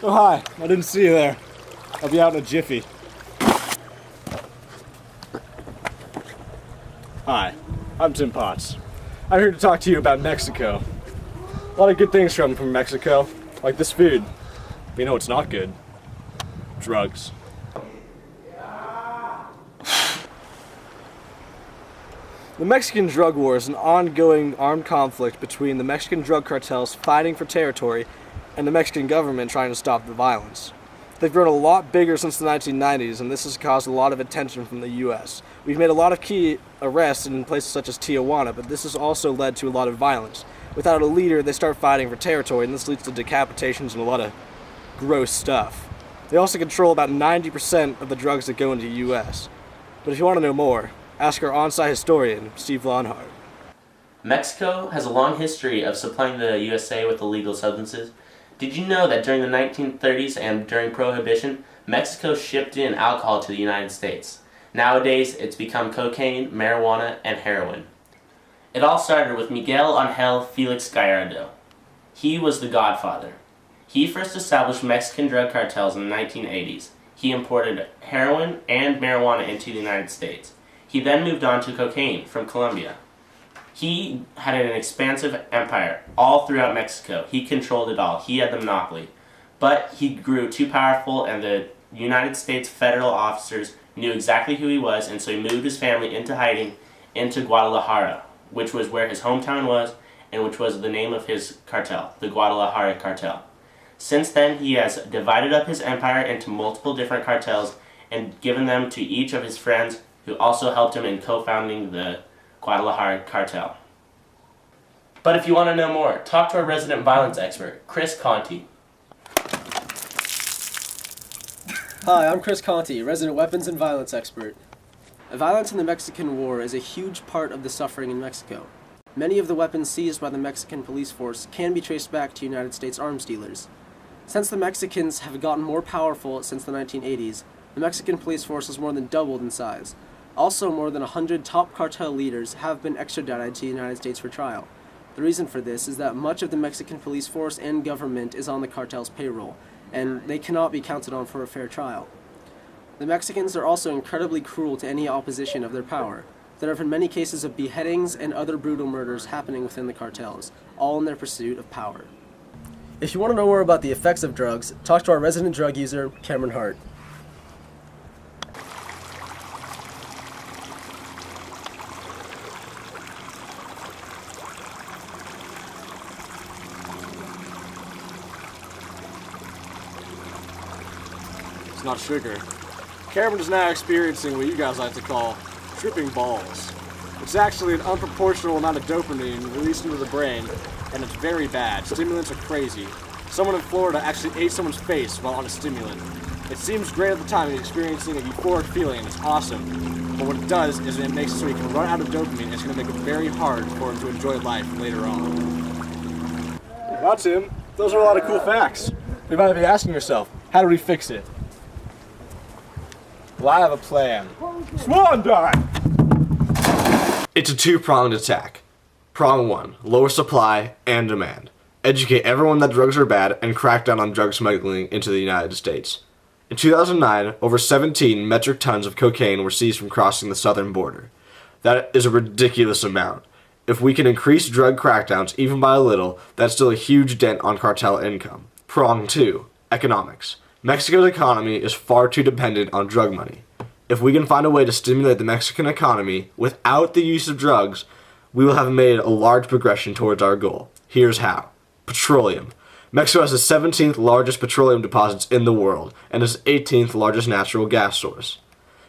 Oh, hi. I didn't see you there. I'll be out in a jiffy. Hi, I'm Tim Potts. I'm here to talk to you about Mexico. A lot of good things come from Mexico, like this food. But you know what's not good? Drugs. The Mexican drug war is an ongoing armed conflict between the Mexican drug cartels fighting for territory and the Mexican government trying to stop the violence. They've grown a lot bigger since the 1990s, and this has caused a lot of attention from the U.S. We've made a lot of key arrests in places such as Tijuana, but this has also led to a lot of violence. Without a leader, they start fighting for territory, and this leads to decapitations and a lot of gross stuff. They also control about 90% of the drugs that go into the U.S. But if you want to know more, ask our on-site historian, Steve Lonhart. Mexico has a long history of supplying the USA with illegal substances. Did you know that during the 1930s and during Prohibition, Mexico shipped in alcohol to the United States? Nowadays, it's become cocaine, marijuana, and heroin. It all started with Miguel Angel Felix Gallardo. He was the godfather. He first established Mexican drug cartels in the 1980s. He imported heroin and marijuana into the United States. He then moved on to cocaine from Colombia. He had an expansive empire all throughout Mexico. He controlled it all. He had the monopoly. But he grew too powerful, and the United States federal officers knew exactly who he was, and so he moved his family into hiding into Guadalajara, which was where his hometown was, and which was the name of his cartel, the Guadalajara Cartel. Since then, he has divided up his empire into multiple different cartels and given them to each of his friends who also helped him in co-founding the Guadalajara Cartel. But if you want to know more, talk to our resident violence expert, Chris Conti. Hi, I'm Chris Conti, resident weapons and violence expert. Violence in the Mexican War is a huge part of the suffering in Mexico. Many of the weapons seized by the Mexican police force can be traced back to United States arms dealers. Since the Mexicans have gotten more powerful since the 1980s, the Mexican police force has more than doubled in size. Also, more than 100 top cartel leaders have been extradited to the United States for trial. The reason for this is that much of the Mexican police force and government is on the cartel's payroll, and they cannot be counted on for a fair trial. The Mexicans are also incredibly cruel to any opposition of their power. There have been many cases of beheadings and other brutal murders happening within the cartels, all in their pursuit of power. If you want to know more about the effects of drugs, talk to our resident drug user, Cameron Hart. It's not sugar. Cameron is now experiencing what you guys like to call tripping balls. It's actually an unproportional amount of dopamine released into the brain, and it's very bad. Stimulants are crazy. Someone in Florida actually ate someone's face while on a stimulant. It seems great at the time, he's experiencing a euphoric feeling, and it's awesome. But what it does is it makes it so he can run out of dopamine, and it's going to make it very hard for him to enjoy life later on. Wow, Tim, those are a lot of cool facts. You might be asking yourself, how do we fix it? Well, I have a plan. Swan dive! It's a two-pronged attack. Prong 1, lower supply and demand. Educate everyone that drugs are bad and crack down on drug smuggling into the United States. In 2009, over 17 metric tons of cocaine were seized from crossing the southern border. That is a ridiculous amount. If we can increase drug crackdowns even by a little, that's still a huge dent on cartel income. Prong 2, economics. Mexico's economy is far too dependent on drug money. If we can find a way to stimulate the Mexican economy without the use of drugs, we will have made a large progression towards our goal. Here's how. Petroleum. Mexico has the 17th largest petroleum deposits in the world and its 18th largest natural gas source.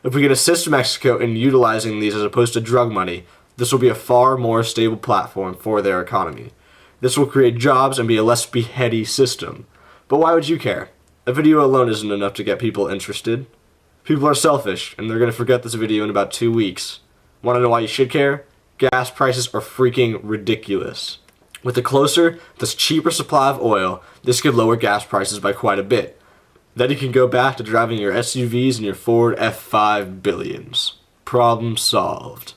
If we can assist Mexico in utilizing these as opposed to drug money, this will be a far more stable platform for their economy. This will create jobs and be a less beheady system. But why would you care? A video alone isn't enough to get people interested. People are selfish, and they're going to forget this video in about 2 weeks. Want to know why you should care? Gas prices are freaking ridiculous. With a closer, thus cheaper supply of oil, this could lower gas prices by quite a bit. Then you can go back to driving your SUVs and your Ford F5 billions. Problem solved.